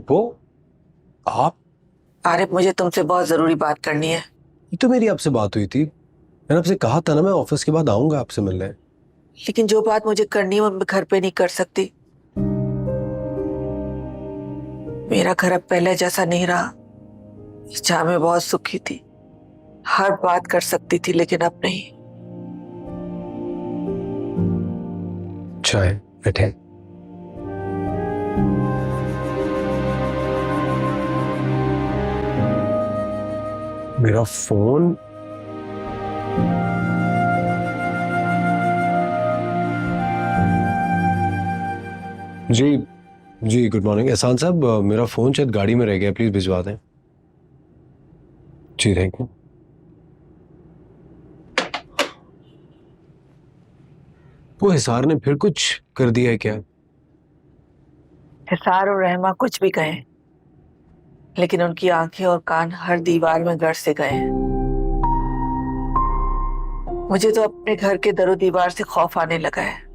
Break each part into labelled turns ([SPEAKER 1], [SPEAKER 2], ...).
[SPEAKER 1] वो आप?
[SPEAKER 2] आरिफ, मुझे तुमसे बहुत जरूरी बात करनी है।
[SPEAKER 1] ये तो मेरी आपसे बात हुई थी, मैंने आपसे कहा था ना मैं ऑफिस के बाद आऊंगा आपसे मिलने।
[SPEAKER 2] लेकिन जो बात मुझे करनी है वो मैं घर पे नहीं कर सकती। मेरा घर अब पहले जैसा नहीं रहा, जहाँ मैं बहुत सुखी थी, हर बात कर सकती थी, लेकिन अब नहीं।
[SPEAKER 1] चाय बैठे। मेरा फोन। जी जी, गुड मॉर्निंग एहसान साहब, मेरा फोन शायद गाड़ी में रह गया, प्लीज भिजवा दें। जी थैंक यू। वो हिसार ने फिर कुछ कर दिया है क्या?
[SPEAKER 2] हिसार और रहमा कुछ भी कहें, लेकिन उनकी आंखें और कान हर दीवार में गड़ से गए हैं। मुझे तो अपने घर के दरो दीवार से खौफ आने लगा है।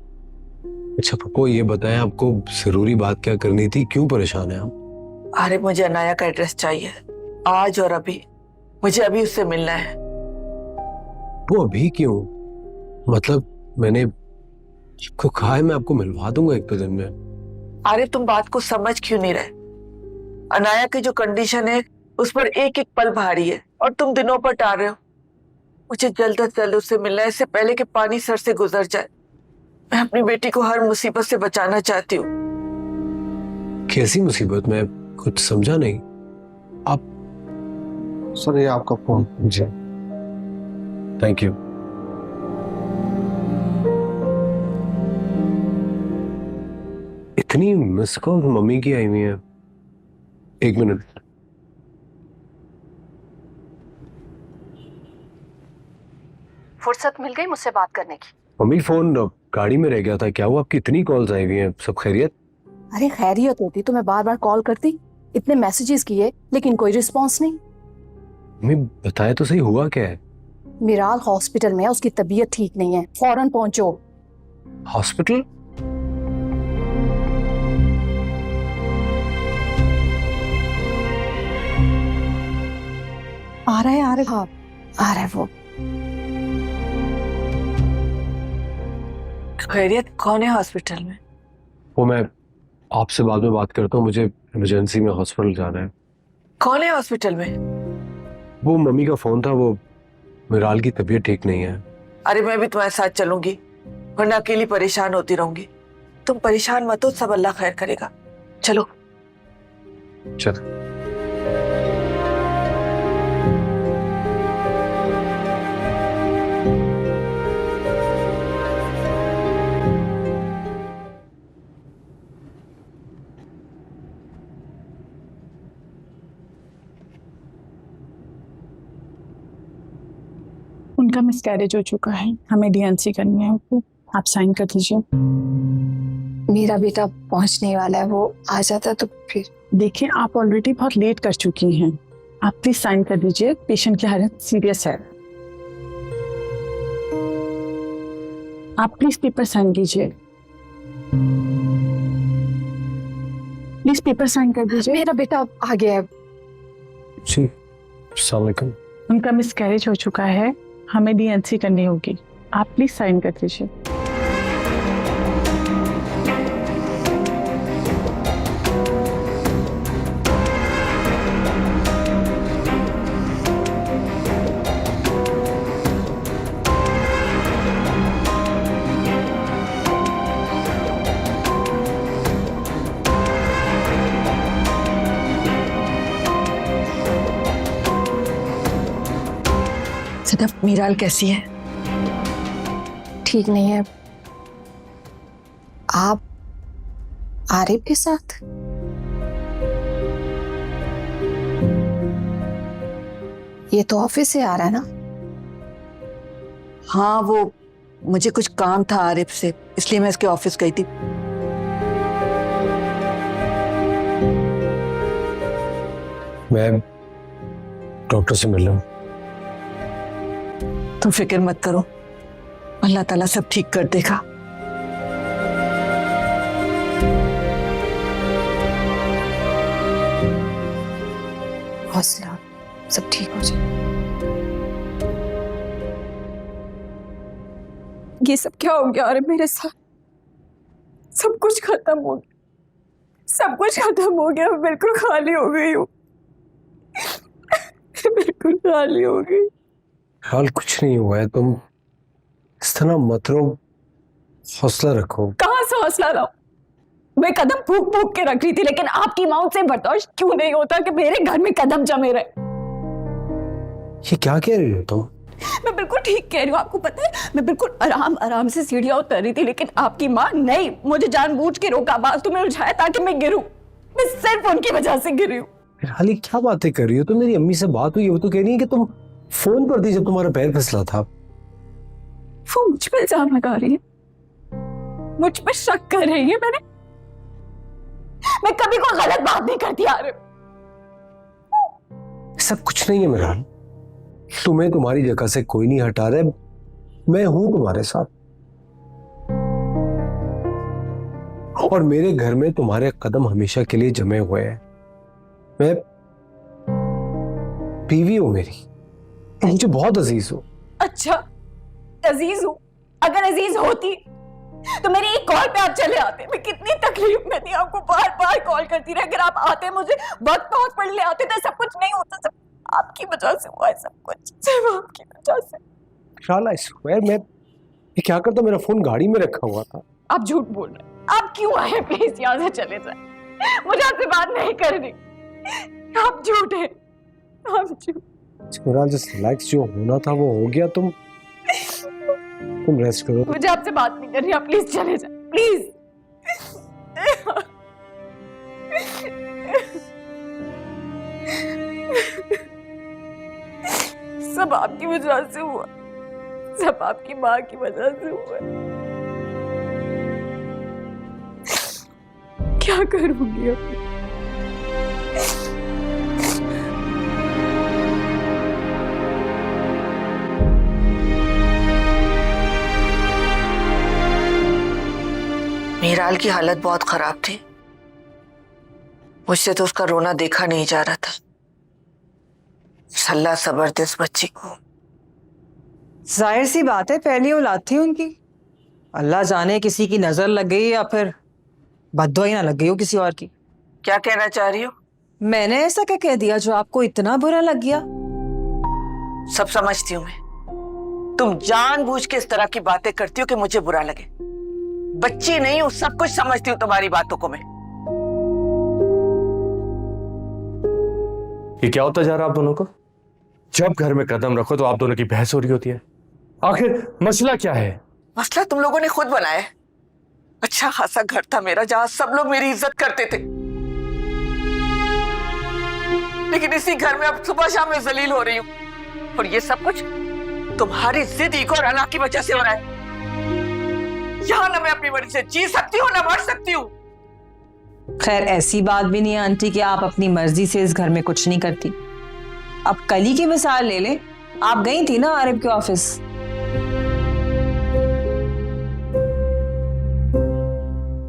[SPEAKER 1] अच्छा पप्पू, ये बताएं आपको जरूरी बात क्या करनी थी, क्यों परेशान है आप?
[SPEAKER 2] अरे, मुझे अनाया का एड्रेस चाहिए, आज और अभी। मुझे अभी उससे मिलना है।
[SPEAKER 1] वो अभी क्यों? मतलब मैंने आपको कहा है मैं आपको मिलवा दूंगा एक दो दिन में।
[SPEAKER 2] आरिफ, तुम बात को समझ क्यों नहीं रहे? अनाया की जो कंडीशन है उस पर एक एक पल भारी है, और तुम दिनों पर टाल रहे हो। मुझे जल्द से जल्द उससे मिलना है, इससे पहले कि पानी सर से गुजर जाए। मैं अपनी बेटी को हर मुसीबत से बचाना चाहती हूँ।
[SPEAKER 1] कैसी मुसीबत? मैं कुछ समझा नहीं। आप?
[SPEAKER 3] सर ये आपका फोन।
[SPEAKER 1] जी थैंक यू। इतनी मिस कॉल मम्मी की आई हुई है। एक मिनट।
[SPEAKER 4] फुर्सत मिल गई मुझसे बात करने की?
[SPEAKER 1] मम्मी फोन गाड़ी में रह गया था, क्या हुआ? आपकी इतनी कॉल्स आई हुई हैं, सब खैरियत?
[SPEAKER 4] अरे खैरियत होती तो मैं बार बार कॉल करती, इतने मैसेजेस किए लेकिन कोई रिस्पांस नहीं।
[SPEAKER 1] मम्मी बताया तो सही, हुआ क्या है?
[SPEAKER 4] मिराल हॉस्पिटल में है, उसकी तबीयत ठीक नहीं है, फौरन पहुंचो।
[SPEAKER 1] हॉस्पिटल?
[SPEAKER 4] आ रहा है हाँ आ रहा है वो।
[SPEAKER 2] खैरियत? कौन है हॉस्पिटल में?
[SPEAKER 1] वो मैं आपसे बाद में बात करता हूँ, मुझे इमरजेंसी में हॉस्पिटल जाना है।
[SPEAKER 2] कौन है हॉस्पिटल में?
[SPEAKER 1] वो मम्मी का फोन था, वो मिराल की तबीयत ठीक नहीं है।
[SPEAKER 2] अरे, मैं भी तुम्हारे साथ चलूंगी, वरना अकेली परेशान होती रहूंगी। तुम परेशान मत हो, सब अल्लाह खैर करेगा। चलो।
[SPEAKER 1] चल।
[SPEAKER 5] उनका मिसकैरेज हो चुका है, हमें डीएनसी करनी है, तो आप साइन कर दीजिए।
[SPEAKER 4] मेरा बेटा पहुंचने वाला है, वो आ जाता तो फिर।
[SPEAKER 5] देखिए आप ऑलरेडी बहुत लेट कर चुकी हैं, आप प्लीज साइन कर दीजिए, पेशेंट की हालत सीरियस है। आप प्लीज पेपर साइन कीजिए, प्लीज पेपर साइन कर दीजिए।
[SPEAKER 4] मेरा बेटा आ गया है।
[SPEAKER 1] जी अस्सलाम वालेकुम।
[SPEAKER 5] उनका मिसकैरेज हो चुका है, हमें डीएनसी करनी होगी, आप प्लीज साइन कर दीजिए।
[SPEAKER 2] सिर्फ मीराल कैसी है?
[SPEAKER 4] ठीक नहीं है। आप आरिफ के साथ? ये तो ऑफिस से आ रहा है ना?
[SPEAKER 2] हाँ, वो मुझे कुछ काम था आरिफ से, इसलिए मैं इसके ऑफिस गई थी।
[SPEAKER 1] मैं डॉक्टर से मिल रहा हूँ।
[SPEAKER 2] तुम फिक्र मत करो, अल्लाह ताला सब ठीक कर देगा।
[SPEAKER 4] हौसला, सब ठीक हो जाए।
[SPEAKER 5] ये सब क्या हो गया? अरे मेरे साथ सब कुछ खत्म हो गया, सब कुछ खत्म हो गया। मैं बिल्कुल खाली हो गई हूँ, बिल्कुल खाली हो गई।
[SPEAKER 1] हाल कुछ नहीं हुआ है, तुम इस तरह मत रो, हौसला रखो।
[SPEAKER 5] कहाँ से हौसला लाऊं? मैं कदम फूक फूक के रख रही थी, लेकिन आपकी माउथ से बर्दाश्त क्यों नहीं होता कि मेरे घर में कदम जमे रहे?
[SPEAKER 1] ये क्या कह रही हो तुम?
[SPEAKER 5] मैं बिल्कुल ठीक कह रही हूँ। आपको पता है, मैं बिल्कुल आराम आराम से सीढ़ियां उतर रही थी, लेकिन आपकी माँ नहीं, मुझे जानबूझ के रोका, बात तुम्हें उलझाया ताकि मैं गिरूं। मैं सिर्फ उनकी वजह से गिरी हूँ।
[SPEAKER 1] हाली क्या बातें कर रही हो? तो मेरी अम्मी से बात हुई है, वो तो कह रही है कि तुम फोन पर थी जब तुम्हारा पैर फिसला था।
[SPEAKER 5] वो मुझ पर इल्जाम लगा रही है, मुझ पर शक कर रही है। मैं कभी कोई गलत बात नहीं करती आ रही।
[SPEAKER 1] सब कुछ नहीं है मेरा, तुम्हें तुम्हारी जगह से कोई नहीं हटा रहा है, मैं हूं तुम्हारे साथ। और मेरे घर में तुम्हारे कदम हमेशा के लिए जमे हुए हैं। मैं बीवी हूं मेरी, मुझे बहुत अजीज हो।
[SPEAKER 5] अच्छा, अजीज हूँ? अगर अजीज होती तो मेरी एक कॉल पे आप चले आते। मैं कितनी तकलीफ में थी, आपको बार बार कॉल करती रही। अगर आप आते, मुझे वक्त हॉस्पिटल ले आते तो सब कुछ नहीं होता। सब आपकी वजह से हुआ है, सब कुछ सिर्फ आपकी वजह से।
[SPEAKER 1] शाला I swear, मैं ये क्या करता, मेरा फोन गाड़ी में रखा हुआ था।
[SPEAKER 5] आप झूठ बोल रहे हैं। आप क्यों आए? प्लीज यहाँ से चले जाए, मुझे आपसे बात नहीं करनी। आप झूठ हैं, आप झूठ।
[SPEAKER 1] मेरा जस्ट रिलैक्स, जो होना था वो हो गया। तुम रेस्ट करो।
[SPEAKER 5] मुझे आपसे बात नहीं करनी, आप प्लीज चले जाए, प्लीज। सब आपकी वजह से हुआ, सब आपकी माँ की वजह से हुआ। क्या करूंगी अब?
[SPEAKER 2] मीराल की हालत बहुत खराब थी, मुझसे तो उसका रोना देखा नहीं जा रहा था। अल्लाह सब्र दे इस बच्ची को।
[SPEAKER 6] जाहिर सी बात है, पहली औलाद थी उनकी। अल्लाह जाने किसी की नजर लग गई या फिर बद्दुआ ही ना लग गई हो किसी और की।
[SPEAKER 2] क्या कहना चाह रही हो?
[SPEAKER 6] मैंने ऐसा क्या कह दिया जो आपको इतना बुरा लग गया?
[SPEAKER 2] सब समझती हूँ मैं। तुम जानबूझ के इस तरह की बातें करती हो कि मुझे बुरा लगे। बच्ची नहीं हूं, सब कुछ समझती हूँ तुम्हारी बातों को मैं।
[SPEAKER 7] ये क्या होता जा रहा है आप दोनों को? जब घर में कदम रखो तो आप दोनों की बहस हो रही होती है। आखिर मसला क्या है?
[SPEAKER 2] मसला तुम लोगों ने खुद बनाया है। अच्छा खासा घर था मेरा, जहां सब लोग मेरी इज्जत करते थे, लेकिन इसी घर में अब सुबह शाम मैं जलील हो रही हूँ। और ये सब कुछ तुम्हारी जिद, ईगो और अना की वजह से हो रहा है। यहाँ ना मैं अपनी मर्जी से जी सकती हूँ ना मर सकती हूँ।
[SPEAKER 6] खैर ऐसी बात भी नहीं है आंटी कि आप अपनी मर्जी से इस घर में कुछ नहीं करती। अब कल ही की मिसाल ले ले, आप गई थी ना आरिफ के ऑफिस।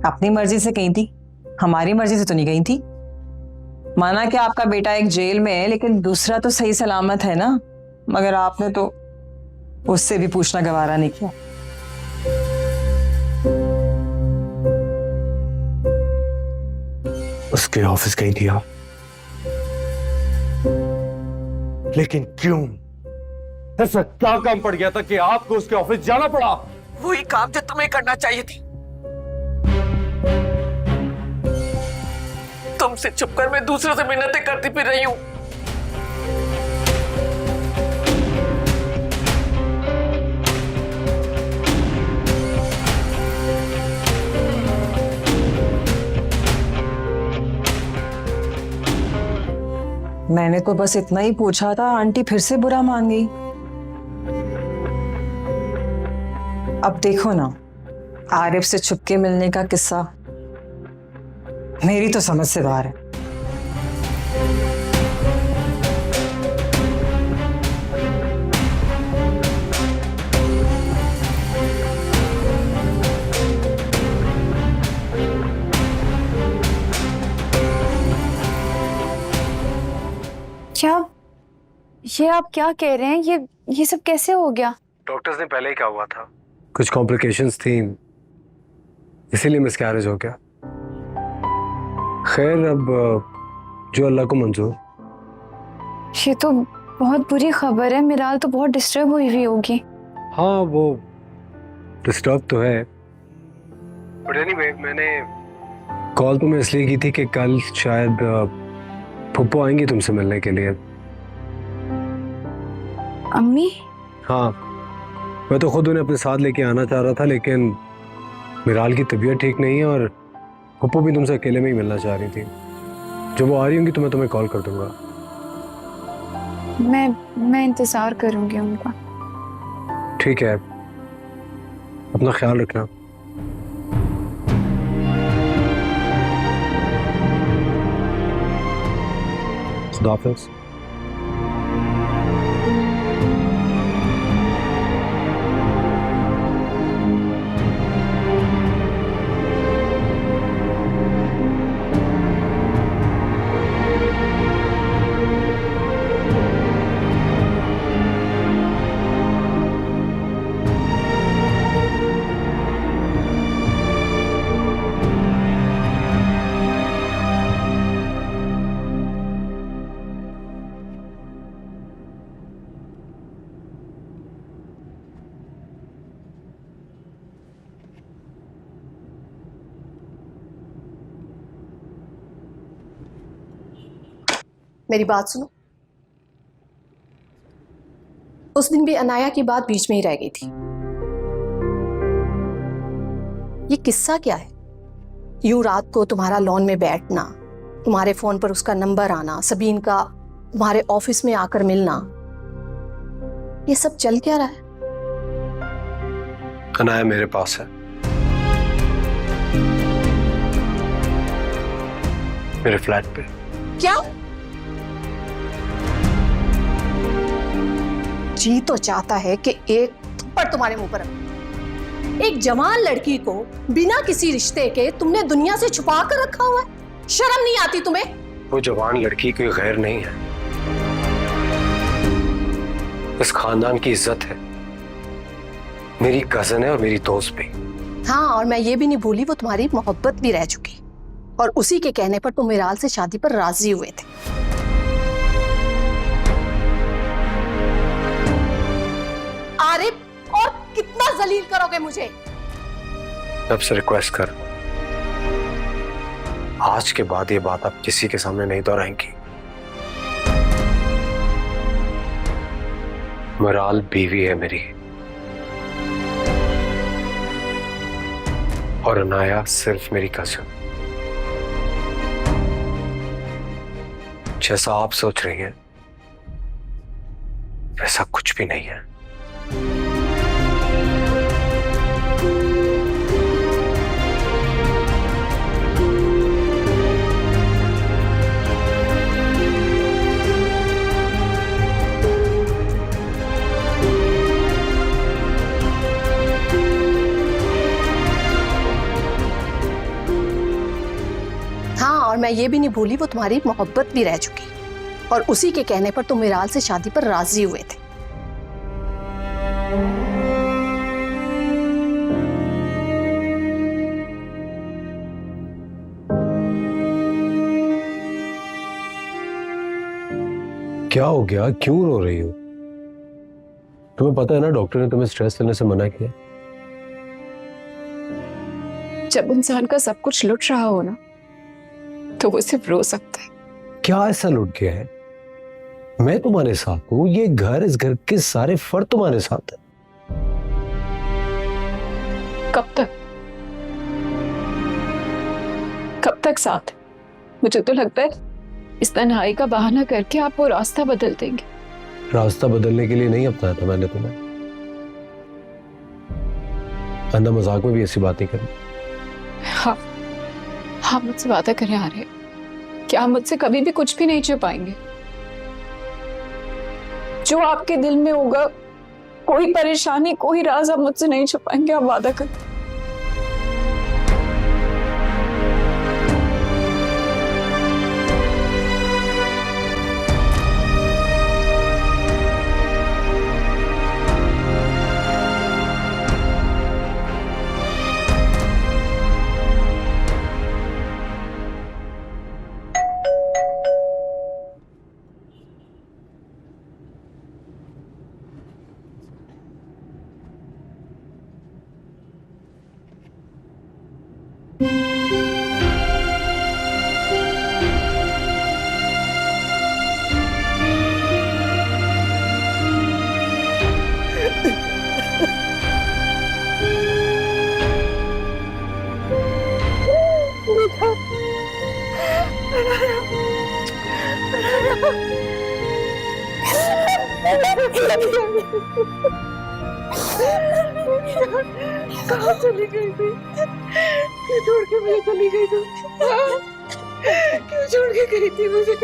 [SPEAKER 6] अपनी मर्जी से गई थी, हमारी मर्जी से तो नहीं गई थी। माना कि आपका बेटा एक जेल में है, लेकिन दूसरा तो सही सलामत है ना। मगर आपने तो उससे भी पूछना गवारा नहीं किया।
[SPEAKER 7] उसके ऑफिस गई थी आप, लेकिन क्यों? ऐसा क्या काम पड़ गया था कि आपको उसके ऑफिस जाना पड़ा?
[SPEAKER 2] वही काम जो तुम्हें करना चाहिए थी। तुमसे छुपकर मैं दूसरों से मिन्नतें करती फिर रही हूं।
[SPEAKER 6] मैंने तो बस इतना ही पूछा था, आंटी फिर से बुरा मान गई। अब देखो ना, आरिफ से छुपके मिलने का किस्सा मेरी तो समझ से बाहर है।
[SPEAKER 5] क्या ये आप क्या कह रहे हैं? ये सब कैसे हो गया?
[SPEAKER 1] डॉक्टर्स ने पहले ही कहा हुआ था, कुछ कॉम्प्लिकेशंस थी, इसीलिए मिसकैरेज हो गया। खैर, अब जो अल्लाह को मंजूर।
[SPEAKER 5] ये तो बहुत बुरी खबर है। मिराल तो बहुत डिस्टर्ब हुई होगी।
[SPEAKER 1] हाँ, वो डिस्टर्ब तो है, बट एनीवे मैंने कॉल तुम्हें इसलिए की थी कि कल शायद फुप्पो आएंगी तुमसे मिलने के लिए।
[SPEAKER 5] अम्मी?
[SPEAKER 1] हाँ, मैं तो खुद उन्हें अपने साथ लेके आना चाह रहा था, लेकिन मिराल की तबीयत ठीक नहीं है और फुप्पो भी तुमसे अकेले में ही मिलना चाह रही थी। जब वो आ रही होंगी तो मैं तुम्हें कॉल कर दूंगा।
[SPEAKER 5] मैं इंतजार करूंगी उनका।
[SPEAKER 1] ठीक है, अपना ख्याल रखना। खुदा हाफिज़।
[SPEAKER 4] मेरी बात सुनो। उस दिन भी अनाया की बात बीच में ही रह गई थी। ये किस्सा क्या है? यूं रात को तुम्हारा लॉन में बैठना, तुम्हारे फोन पर उसका नंबर आना, सबीन का तुम्हारे ऑफिस में आकर मिलना, ये सब चल क्या रहा है?
[SPEAKER 1] अनाया मेरे पास है, मेरे फ्लैट पे।
[SPEAKER 4] क्या? जी तो चाहता है कि एक थप्पड़ तुम्हारे मुंह पर रखूं। एक जवान लड़की को बिना किसी रिश्ते के तुमने दुनिया से छुपा कर रखा हुआ है। शर्म नहीं आती तुम्हें?
[SPEAKER 1] वो जवान लड़की कोई गैर नहीं है, इस खानदान की इज्जत है, मेरी कजन है और मेरी दोस्त भी।
[SPEAKER 4] हाँ, और मैं ये भी नहीं भूली वो तुम्हारी मोहब्बत भी रह चुकी, और उसी के कहने पर तुम मिराल से शादी पर राजी हुए थे। आरिफ, और कितना जलील करोगे मुझे?
[SPEAKER 1] अब से रिक्वेस्ट कर, आज के बाद ये बात आप किसी के सामने नहीं दोहराएंगी। मिराल बीवी है मेरी, और अनाया सिर्फ मेरी कजन। जैसा आप सोच रही हैं वैसा कुछ भी नहीं है।
[SPEAKER 4] हाँ, और मैं ये भी नहीं भूली वो तुम्हारी मोहब्बत भी रह चुकी, और उसी के कहने पर तुम मिराल से शादी पर राजी हुए थे।
[SPEAKER 1] क्या हो गया? क्यों रो रही हो? तुम्हें पता है ना डॉक्टर ने तुम्हें स्ट्रेस लेने से मना किया।
[SPEAKER 5] जब इंसान का सब कुछ लुट रहा हो ना, तो वो सिर्फ रो सकता है।
[SPEAKER 1] क्या ऐसा लुट गया है? मैं तुम्हारे साथ हूं, ये घर, इस घर के सारे फर्द तुम्हारे साथ है।
[SPEAKER 5] कब तक? कब तक साथ? मुझे तो लगता है इस तन्हाई का बहाना करके आप वो रास्ता बदल देंगे।
[SPEAKER 1] रास्ता बदलने के लिए नहीं अपनाया था मैंने तुम्हें। अंधा मजाक में भी ऐसी बात नहीं करी।
[SPEAKER 5] हाँ, हाँ, मुझसे वादा करें आ रहे, क्या आप मुझसे कभी भी कुछ भी नहीं छुपाएंगे? जो आपके दिल में होगा, कोई परेशानी, कोई राज आप मुझसे नहीं छुपाएंगे, आप वादा करें।
[SPEAKER 2] कहाँ चली गई थी? क्यों छोड़ के मुझे चली गई तू? क्यों छोड़ के गई थी मुझे?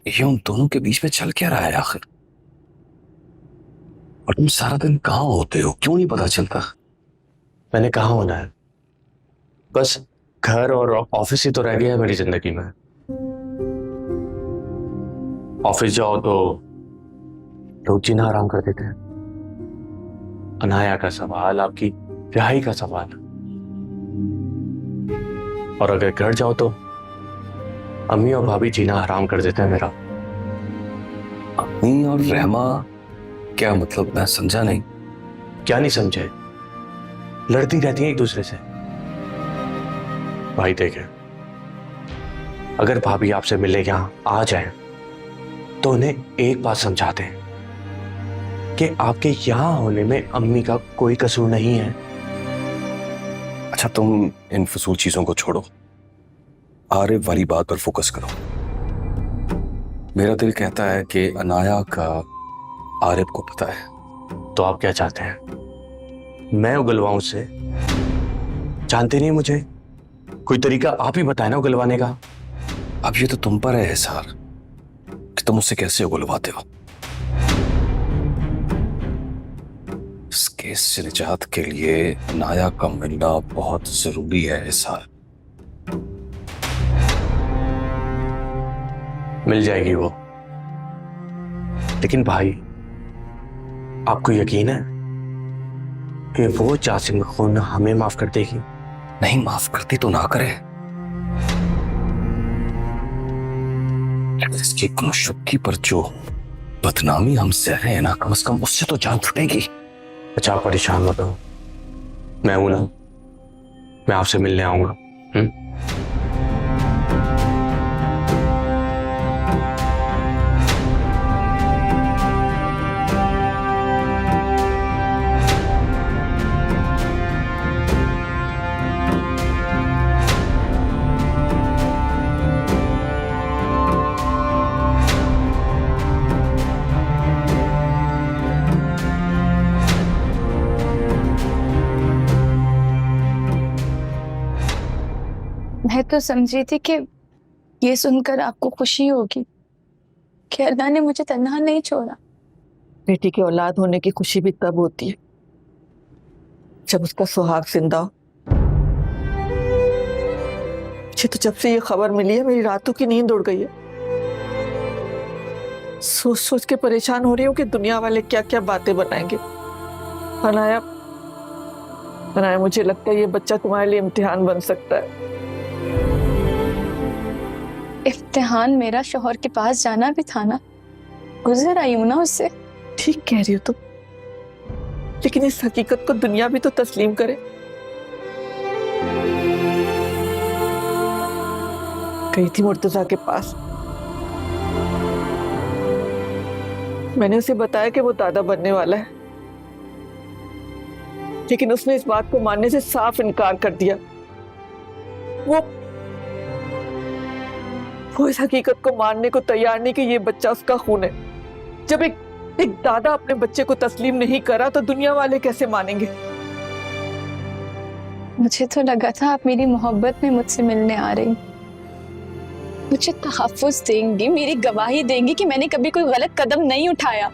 [SPEAKER 8] ये उन दोनों के बीच में चल क्या रहा है आखिर? और तुम सारा दिन कहाँ होते हो, क्यों नहीं पता चलता?
[SPEAKER 7] मैंने कहा होना है, बस घर और ऑफिस ही तो रह गया है मेरी जिंदगी में। ऑफिस जाओ तो लोग जीना आराम कर देते हैं, अनाया का सवाल, आपकी रिहाई का सवाल। और अगर घर जाओ तो अम्मी और भाभी जीना हराम कर देते हैं मेरा।
[SPEAKER 8] अम्मी और रहमा, क्या मतलब? मैं समझा नहीं।
[SPEAKER 7] क्या नहीं समझे? लड़ती रहती हैं एक दूसरे से। भाई देखे, अगर भाभी आपसे मिलने यहां आ जाए तो उन्हें एक बात समझा दें कि आपके यहां होने में अम्मी का कोई कसूर नहीं है।
[SPEAKER 8] अच्छा, तुम इन फजूल चीजों को छोड़ो, आरिफ वाली बात पर फोकस करो। मेरा दिल कहता है कि अनाया का आरिफ को पता है।
[SPEAKER 7] तो आप क्या चाहते हैं, मैं उगलवाऊं उससे? जानते नहीं मुझे, कोई तरीका आप ही बताए ना उगलवाने का।
[SPEAKER 8] अब ये तो तुम पर है एहसार कि तुम उससे कैसे उगलवाते हो। इस केस से निजात के लिए अनाया का मिलना बहुत जरूरी है एहसार।
[SPEAKER 7] मिल जाएगी वो, लेकिन भाई आपको यकीन है कि वो जासिम खून हमें माफ कर देगी?
[SPEAKER 8] नहीं माफ करती तो ना करे, इसकी गुनशुक्की पर जो बदनामी हम सह रहे हैं ना, कम से कम उससे तो जान छुटेगी।
[SPEAKER 7] अच्छा, आप परेशान मत हो, मैं हूं ना, मैं आपसे मिलने आऊंगा।
[SPEAKER 5] मैं तो समझी थी कि ये सुनकर आपको खुशी होगी कि अल्लाह ने मुझे तन्हा नहीं छोड़ा।
[SPEAKER 2] बेटी की औलाद होने की खुशी भी तब होती है जब उसका सुहाग जिंदा हो। मुझे तो जब से ये खबर मिली है मेरी रातों की नींद उड़ गई है। सोच सोच के परेशान हो रही हूँ कि दुनिया वाले क्या क्या बातें बनाएंगे। अनाया, मुझे लगता है ये बच्चा तुम्हारे लिए इम्तिहान बन सकता है।
[SPEAKER 5] इम्तिहान मेरा शौहर के पास जाना भी था ना, गुजर आई हूं ना उससे।
[SPEAKER 2] ठीक कह रही हो तुम, लेकिन इस हकीकत को दुनिया भी तो तस्लीम करे। गई थी मुर्तजा के पास, मैंने उसे बताया कि वो दादा बनने वाला है, लेकिन उसने इस बात को मानने से साफ इनकार कर दिया। वो इस हकीकत को मानने को तैयार नहीं कि ये बच्चा उसका खून है। जब एक दादा अपने बच्चे को तस्लीम नहीं करा तो दुनिया वाले कैसे मानेंगे?
[SPEAKER 5] मुझे तो लगा था आप मेरी मोहब्बत में मुझसे मिलने आ रही, मुझे तहफ्फुज़ देंगी, मेरी गवाही देंगी कि मैंने कभी कोई गलत कदम नहीं उठाया।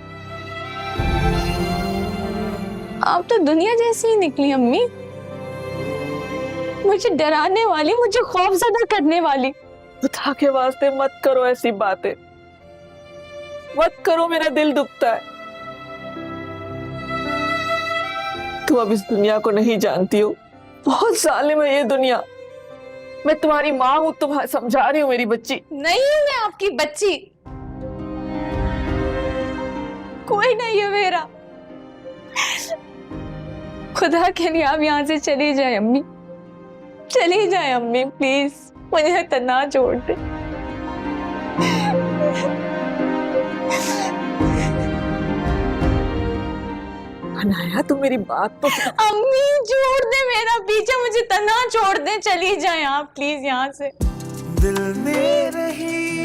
[SPEAKER 5] आप तो दुनिया जैसी ही निकली अम्मी, मुझे डराने वाली, मुझे खौफज़दा करने वाली।
[SPEAKER 2] खुदा के वास्ते मत करो ऐसी बातें, मत करो, मेरा दिल दुखता है। तुम अब इस दुनिया को नहीं जानती हो, बहुत जालिम है ये दुनिया। मैं तुम्हारी माँ हूं, तुम समझा रही हो मेरी बच्ची।
[SPEAKER 5] नहीं हूं मैं आपकी बच्ची, कोई नहीं है मेरा। खुदा के लिए आप यहाँ से चली जाए अम्मी, चली जाए अम्मी प्लीज, मुझे तना छोड़ दे।
[SPEAKER 2] अनाया तुम मेरी बात तो
[SPEAKER 5] अम्मी छोड़ दे मेरा पीछे, मुझे तना छोड़ दे, चली जाए आप प्लीज यहाँ से।
[SPEAKER 9] दिल में रही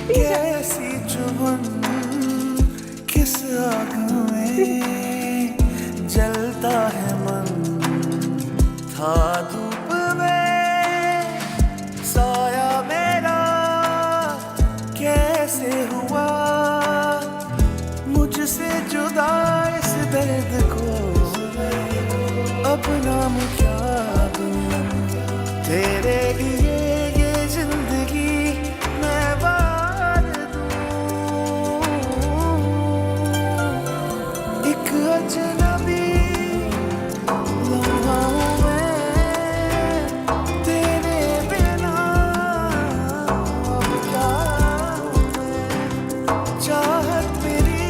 [SPEAKER 9] कैसी चुभन, किस आग में जलता है मन, था धूप में साया मेरा कैसे हुआ, मुझसे जुदा इस दर्द को अब नाम क्या दूं, तेरे लिए ये जिंदगी मैं वार दूं, एक अजनबी लम्हा हूं मैं तेरे बिना, अब क्या हूं मैं, चाहत मेरी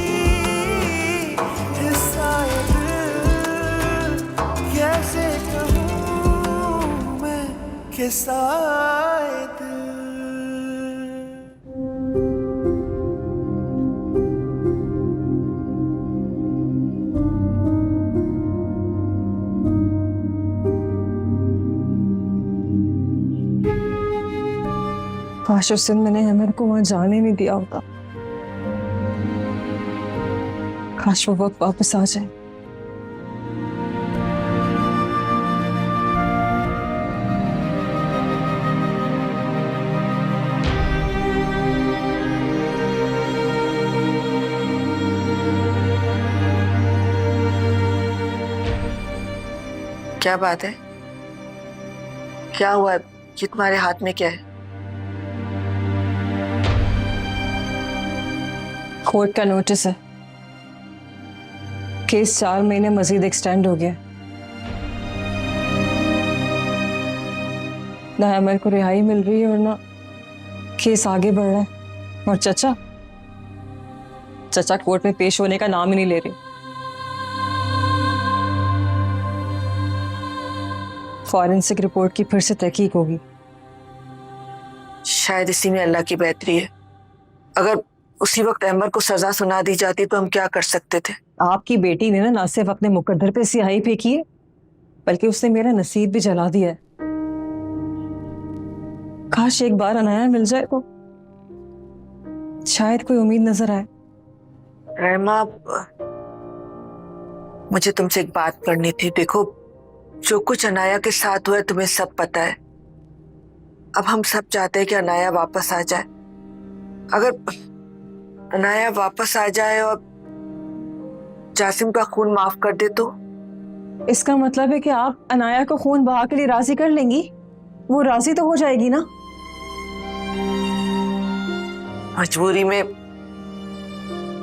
[SPEAKER 9] हिस्सा है दिल, कैसे कहूं मैं किस्सा है दिल।
[SPEAKER 6] काश उस दिन मैंने अमर को वहां जाने नहीं दिया होता, काश वो वक्त वापस आ जाए।
[SPEAKER 2] क्या बात है, क्या हुआ, ये तुम्हारे हाथ में क्या है?
[SPEAKER 6] कोर्ट का नोटिस है, केस 4 महीने मजीद एक्सटेंड हो गया। ना अमर को रिहाई मिल रही है और ना केस आगे बढ़ रहा है, और चचा कोर्ट में पेश होने का नाम ही नहीं ले रहे। फॉरेंसिक रिपोर्ट की फिर से तहकीक होगी।
[SPEAKER 2] शायद इसी में अल्लाह की बेहतरी है। अगर उसी वक्त अमर को सजा सुना दी जाती तो हम क्या कर सकते थे?
[SPEAKER 6] आपकी बेटी ने ना सिर्फ अपने मुकद्दर पे स्याही फेंकी है, बल्कि उसने मेरा नसीब भी जला दिया है। काश एक बार अनाया मिल जाए तो शायद कोई उम्मीद नजर आए।
[SPEAKER 2] रहमा, मुझे तुमसे एक बात करनी थी। देखो, जो कुछ अनाया के साथ हुआ है तुम्हें सब पता है। अब हम सब चाहते हैं कि अनाया वापस आ जाए। अगर अनाया वापस आ जाए और जासिम का खून माफ कर दे तो?
[SPEAKER 6] इसका मतलब है कि आप अनाया को खून बहा के लिए राजी कर लेंगी? वो राजी तो हो जाएगी ना?
[SPEAKER 2] मजबूरी में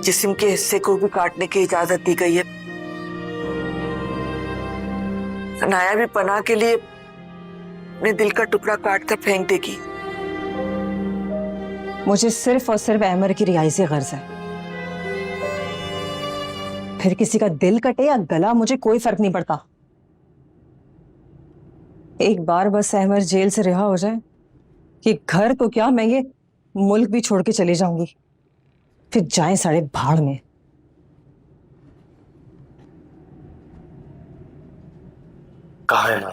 [SPEAKER 2] जिस्म के हिस्से को भी काटने की इजाजत दी गई है। अनाया भी पनाह के लिए अपने दिल का टुकड़ा काट कर फेंक देगी।
[SPEAKER 6] मुझे सिर्फ और सिर्फ अमर की रिहाई से गर्ज है। फिर किसी का दिल कटे या गला, मुझे कोई फर्क नहीं पड़ता। एक बार बस अमर जेल से रिहा हो जाए कि घर तो क्या, मैं ये मुल्क भी छोड़ के चली जाऊंगी। फिर जाएं साढ़े भाड़ में।
[SPEAKER 7] कहाँ है ना?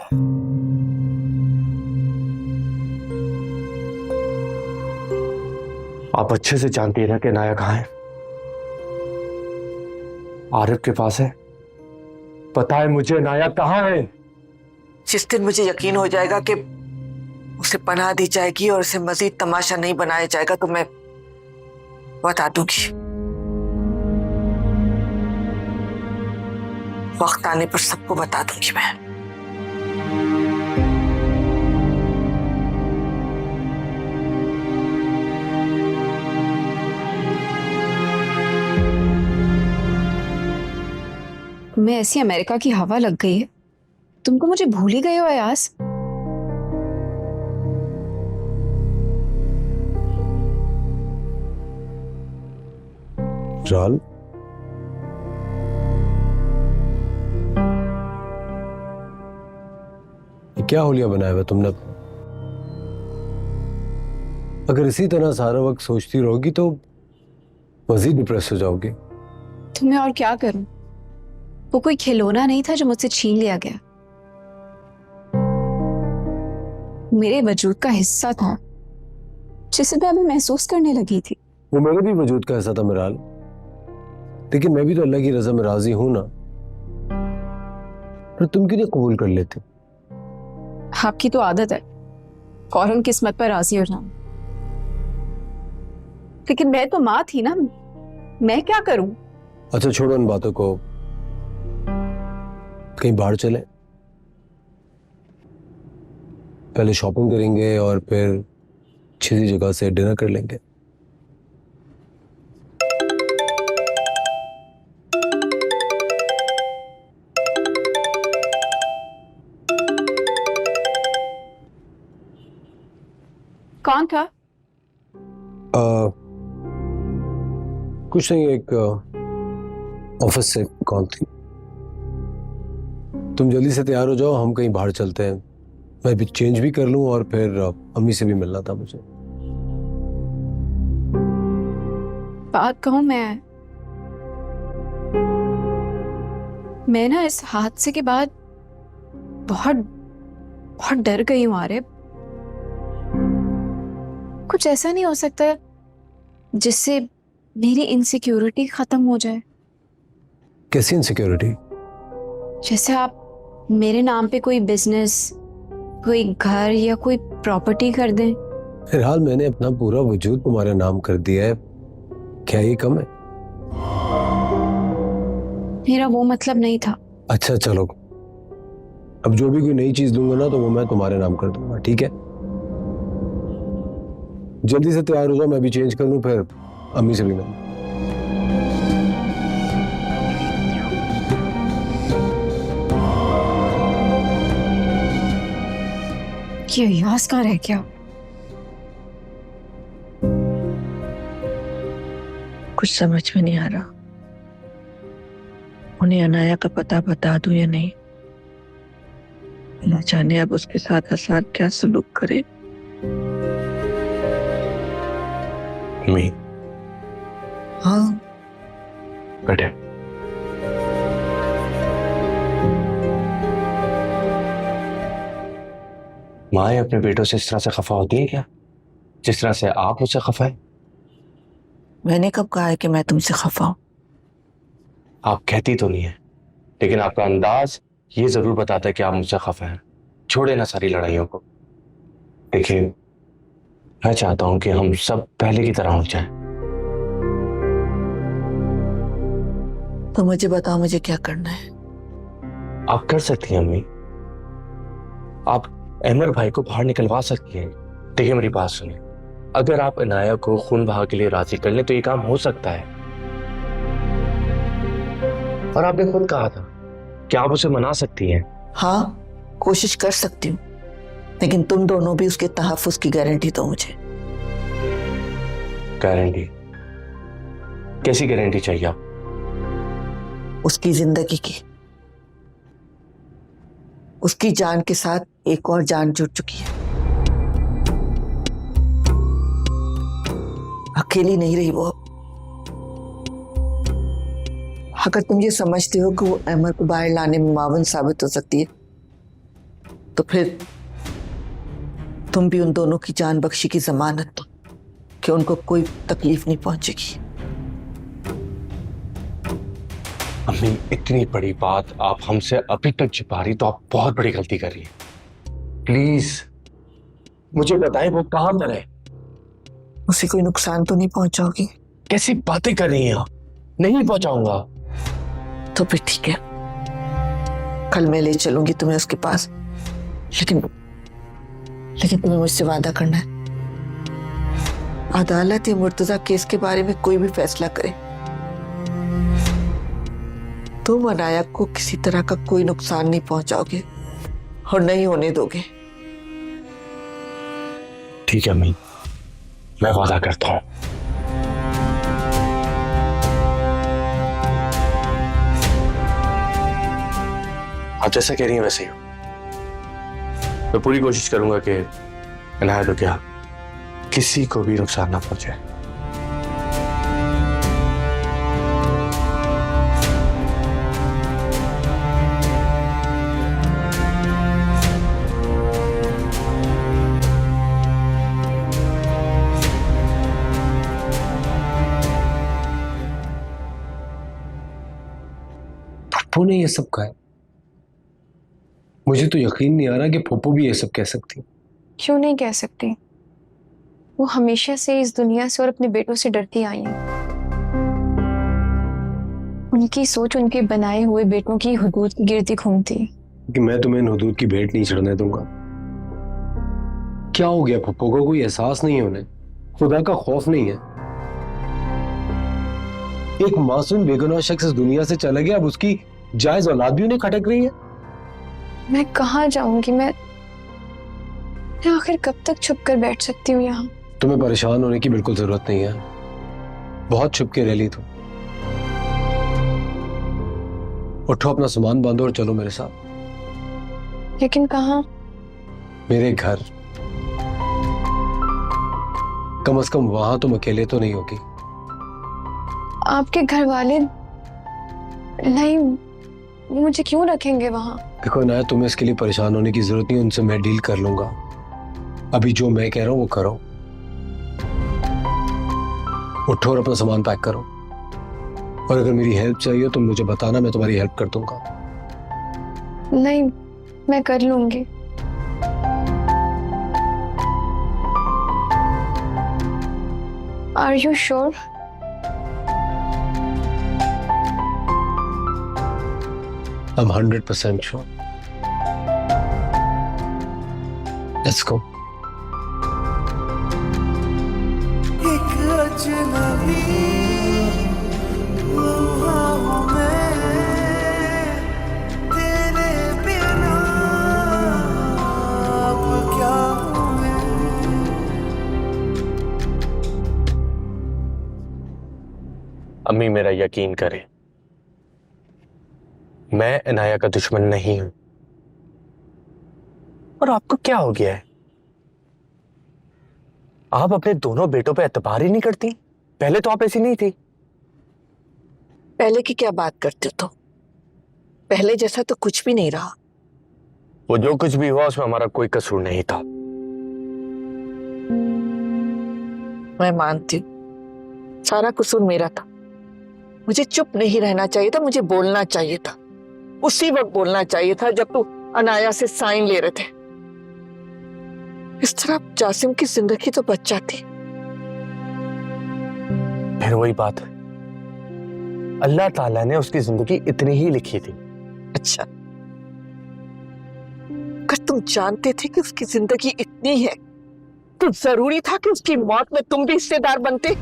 [SPEAKER 7] आप अच्छे से जानती है ना कि नाया कहाँ है। आरिफ के पास है। पता है मुझे नाया कहाँ है।
[SPEAKER 2] जिस दिन मुझे यकीन हो जाएगा कि उसे पनाह दी जाएगी और उसे मजीद तमाशा नहीं बनाया जाएगा तो मैं बता दूंगी। वक्त आने पर सबको बता दूंगी मैं।
[SPEAKER 5] मैं ऐसी अमेरिका की हवा लग गई है, तुमको मुझे भूल ही गए हो अयास।
[SPEAKER 1] राल, क्या होलिया बनाया हुआ तुमने? अगर इसी तरह सारा वक्त सोचती रहोगी तो मजीद डिप्रेस हो जाओगी।
[SPEAKER 5] तो मैं और क्या करूं? वो कोई खिलौना नहीं था जो मुझसे छीन लिया गया, मेरे वजूद का हिस्सा था जिसे मैं अभी महसूस करने लगी थी।
[SPEAKER 1] वो मेरे भी वजूद का हिस्सा था मिराल, लेकिन मैं भी तो अल्लाह की रज़ा में राजी हूं ना। पर तुम क्यों नहीं कबूल कर लेते?
[SPEAKER 5] आपकी तो आदत है फौरन किस्मत पर राजी हो जाना, लेकिन मैं तो माँ थी ना, मैं क्या करूं?
[SPEAKER 1] अच्छा छोड़ो इन बातों को, कहीं बाहर चलें, पहले शॉपिंग करेंगे और फिर अच्छी सी जगह से डिनर कर लेंगे।
[SPEAKER 5] कौन था?
[SPEAKER 1] कुछ नहीं, एक ऑफिस से कॉल थी। तुम जल्दी से तैयार हो जाओ, हम कहीं बाहर चलते हैं। मैं भी चेंज भी कर लूं और फिर अम्मी से भी मिलना था मुझे।
[SPEAKER 5] बात कहूं, मैं ना इस हादसे के बाद बहुत बहुत डर गई हूं आरिफ। कुछ ऐसा नहीं हो सकता जिससे मेरी इनसिक्योरिटी खत्म हो जाए?
[SPEAKER 1] कैसी इनसिक्योरिटी?
[SPEAKER 5] जैसे आप मेरे नाम पे कोई बिजनेस, कोई घर या कोई प्रॉपर्टी कर दें।
[SPEAKER 1] फिलहाल मैंने अपना पूरा वजूद तुम्हारे नाम कर दिया है, क्या ये कम है?
[SPEAKER 5] मेरा वो मतलब नहीं था।
[SPEAKER 1] अच्छा चलो, अब जो भी कोई नई चीज दूंगा ना तो वो मैं तुम्हारे नाम कर दूंगा, ठीक है? जल्दी से तैयार हो जाओ, मैं भी चेंज कर लूं, फिर अम्मी से भी मिलूं।
[SPEAKER 5] ये यास कहाँ रह गया?
[SPEAKER 2] कुछ समझ में नहीं आ रहा, उन्हें अनाया का पता बता दूं या नहीं। न जाने अब उसके साथ हसन क्या सलूक करे।
[SPEAKER 7] अम्मी
[SPEAKER 2] हाँ
[SPEAKER 7] बैठे। माँ अपने बेटों से इस तरह से खफा होती है क्या, जिस तरह से आप मुझसे खफा है?
[SPEAKER 2] मैंने कब कहा है कि मैं तुमसे खफा हूं?
[SPEAKER 7] आप कहती तो नहीं है, लेकिन आपका अंदाज ये जरूर बताता है कि आप मुझसे खफा हैं। छोड़े ना सारी लड़ाइयों को। देखिए, मैं चाहता हूं कि हम सब पहले की तरह हो जाएं।
[SPEAKER 2] तो मुझे बताओ, मुझे क्या करना है?
[SPEAKER 7] आप कर सकती हैं अम्मी, आप अहमद भाई को बाहर निकलवा सकती हैं। देखिए मेरी बात सुनिए, अगर आप अनाया को खून बहा के लिए राजी कर लें तो ये काम हो सकता है। और आपने खुद कहा था कि आप उसे मना सकती हैं।
[SPEAKER 2] हाँ, कोशिश कर सकती हूँ, लेकिन तुम दोनों भी उसके तहफ्फुज की गारंटी दो मुझे।
[SPEAKER 7] गारंटी? कैसी गारंटी चाहिए आप?
[SPEAKER 2] उसकी जिंदगी की। उसकी जान के साथ एक और जान जुड़ चुकी है, अकेली नहीं रही वो अब। अगर तुम ये समझते हो कि वो अहमद को बाहर लाने में मावन साबित हो सकती है, तो फिर तुम भी उन दोनों की जान बख्शी की जमानत दो कि उनको कोई तकलीफ नहीं पहुंचेगी।
[SPEAKER 7] अम्मी, इतनी बड़ी बात आप हमसे अभी तक छिपा रही तो आप बहुत बड़ी गलती कर रही हैं। प्लीज मुझे बताएं वो कहां पर है।
[SPEAKER 2] उसे कोई नुकसान तो नहीं पहुंचाओगी?
[SPEAKER 7] कैसी बातें कर रही हैं आप? नहीं पहुंचाऊंगा।
[SPEAKER 2] तो फिर ठीक है, कल मैं ले चलूंगी तुम्हें उसके पास, लेकिन तुम्हें मुझसे वादा करना है, अदालत या मुर्तजा केस के बारे में कोई भी फैसला करे, तुम अनाया को किसी तरह का कोई नुकसान नहीं पहुंचाओगे और नहीं होने दोगे।
[SPEAKER 7] ठीक है अम्मी, मैं वादा करता हूं। आप जैसा कह रही हैं वैसे ही हो। मैं पूरी कोशिश करूंगा कि अनाया तो क्या किसी को भी नुकसान ना पहुंचे।
[SPEAKER 1] पप्पू ने ये सब कहा? मुझे तो यकीन नहीं आ रहा कि पप्पू भी ये सब कह सकती।
[SPEAKER 10] क्यों नहीं कह सकती? वो हमेशा से इस दुनिया से और अपने बेटों से डरती आई हैं। उनकी सोच उनके बनाए हुए बेटों की हुदूद की गिरती घूमती।
[SPEAKER 1] कि मैं तुम्हें इन हुदूद की भेंट नहीं चढ़ने दूंगा। क्या हो गया पप्पू को? कोई एहसास नहीं है उन्हें? खुदा का खौफ नहीं है? एक मासूम बेगुनाह शख्स इस दुनिया से चला गया, अब उसकी जायज औलाद भी उन्हें खटक रही है।
[SPEAKER 10] मैं कहाँ जाऊंगी? मैं आखिर कब तक छुप कर बैठ सकती हूँ यहाँ?
[SPEAKER 1] तुम्हें परेशान होने की बिल्कुल जरूरत नहीं है। बहुत छुप के रह ली तुम। उठो, अपना सामान बांधो और चलो मेरे साथ।
[SPEAKER 10] लेकिन कहाँ?
[SPEAKER 1] मेरे घर। कम से कम वहां तुम अकेले तो नहीं होगी।
[SPEAKER 10] आपके घर वाले नहीं, मुझे क्यों रखेंगे वहां?
[SPEAKER 1] देखो ना, तुम्हें इसके लिए परेशान होने की जरूरत नहीं, उनसे मैं डील कर लूंगा। अभी जो मैं कह रहा हूं वो करो। उठो और अपना सामान पैक करो, और अगर मेरी हेल्प चाहिए तो मुझे बताना, मैं तुम्हारी हेल्प कर दूंगा।
[SPEAKER 10] नहीं, मैं कर लूंगी। Are you sure?
[SPEAKER 1] I'm 100% sure. Let's go.
[SPEAKER 9] एक अजनबी लम्हा हूँ मैं तेरे बिना, अब क्या हूँ मैं।
[SPEAKER 7] अम्मी मेरा यकीन करें, मैं अनाया का दुश्मन नहीं हूं। और आपको क्या हो गया है? आप अपने दोनों बेटों पे एतबार ही नहीं करती? पहले तो आप ऐसी नहीं थी।
[SPEAKER 2] पहले की क्या बात करते हो तुम? पहले जैसा तो कुछ भी नहीं रहा।
[SPEAKER 7] वो जो कुछ भी हुआ उसमें हमारा कोई कसूर नहीं था।
[SPEAKER 2] मैं मानती हूँ सारा कसूर मेरा था। मुझे चुप नहीं रहना चाहिए था, मुझे बोलना चाहिए था। उसी वक्त बोलना चाहिए था जब तू अनाया से साइन ले रहे थे। इस तरह जासिम की जिंदगी तो बच जाती।
[SPEAKER 7] फिर वही बात, अल्लाह ताला ने उसकी जिंदगी इतनी ही लिखी थी।
[SPEAKER 2] अच्छा, अगर तुम जानते थे कि उसकी जिंदगी इतनी है तो जरूरी था कि उसकी मौत में तुम भी हिस्सेदार बनते।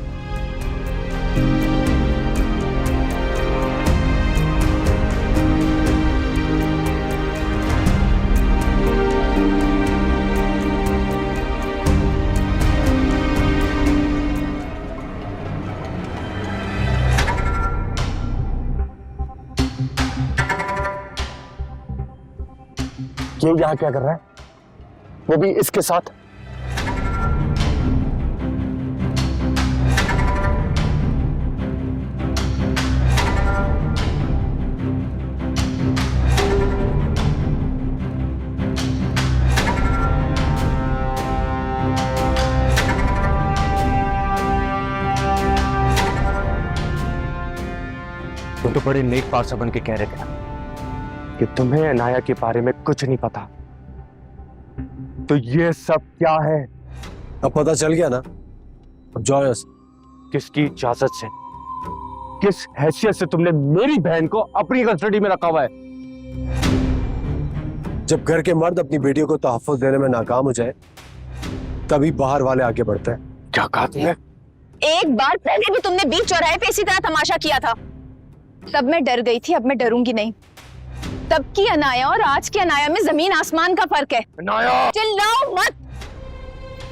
[SPEAKER 7] ये यहाँ क्या कर रहा है? वो भी इसके साथ? तुम तो बड़े नेक पासा बन के कह रहे थे ना कि तुम्हें अनाया के बारे में कुछ नहीं पता। तो ये सब क्या है?
[SPEAKER 1] अब पता चल गया ना, अब जाओ यहाँ से।
[SPEAKER 7] किसकी इजाजत से, किस हैसियत से तुमने मेरी बहन को अपनी कस्टडी में रखा हुआ है?
[SPEAKER 1] जब घर के मर्द अपनी बेटियों को तहफ्फुज़ देने में नाकाम हो जाए तभी बाहर वाले आगे बढ़ते हैं।
[SPEAKER 7] क्या कहा तुमने?
[SPEAKER 5] एक बार पहले भी तुमने बीच चौराहे पे इसी तरह तमाशा किया था। तब मैं डर गई थी, अब मैं डरूंगी नहीं। तब की अनाया और आज की अनाया में जमीन आसमान का फर्क है।
[SPEAKER 7] अनाया!
[SPEAKER 5] चिल्लाओ मत,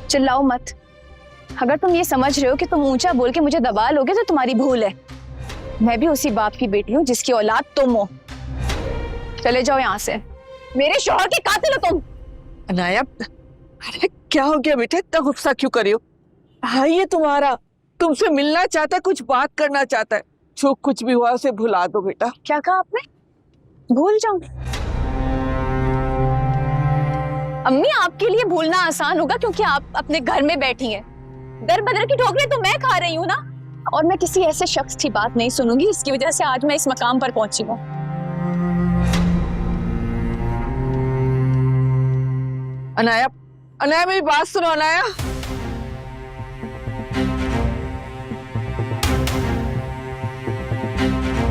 [SPEAKER 5] चिल्लाओ मत। अगर तुम ये समझ रहे हो कि तुम ऊंचा बोल के मुझे दबा लोगे तो तुम्हारी भूल है। मैं भी उसी बाप की बेटी हूँ जिसकी औलाद तुम हो। चले जाओ यहाँ से, मेरे शौहर के कातिल हो तुम।
[SPEAKER 2] अनाया, अरे क्या हो गया बेटा, इतना गुस्सा क्यों कर रही हो? भाई ये तुम्हारा तुमसे मिलना चाहता है, कुछ बात करना चाहता है। जो कुछ भी हुआ उसे भुला दो बेटा।
[SPEAKER 10] क्या कहा आपने? भूल जाऊं? अम्मी, आपके लिए भूलना आसान होगा क्योंकि आप अपने घर में बैठी हैं। दर बदर की ठोकरें तो मैं खा रही हूँ ना, और मैं किसी ऐसे शख्स की बात नहीं सुनूंगी जिसकी वजह से आज मैं इस मकाम पर पहुंची हूँ।
[SPEAKER 2] अनाया, अनाया मेरी बात सुनो अनाया।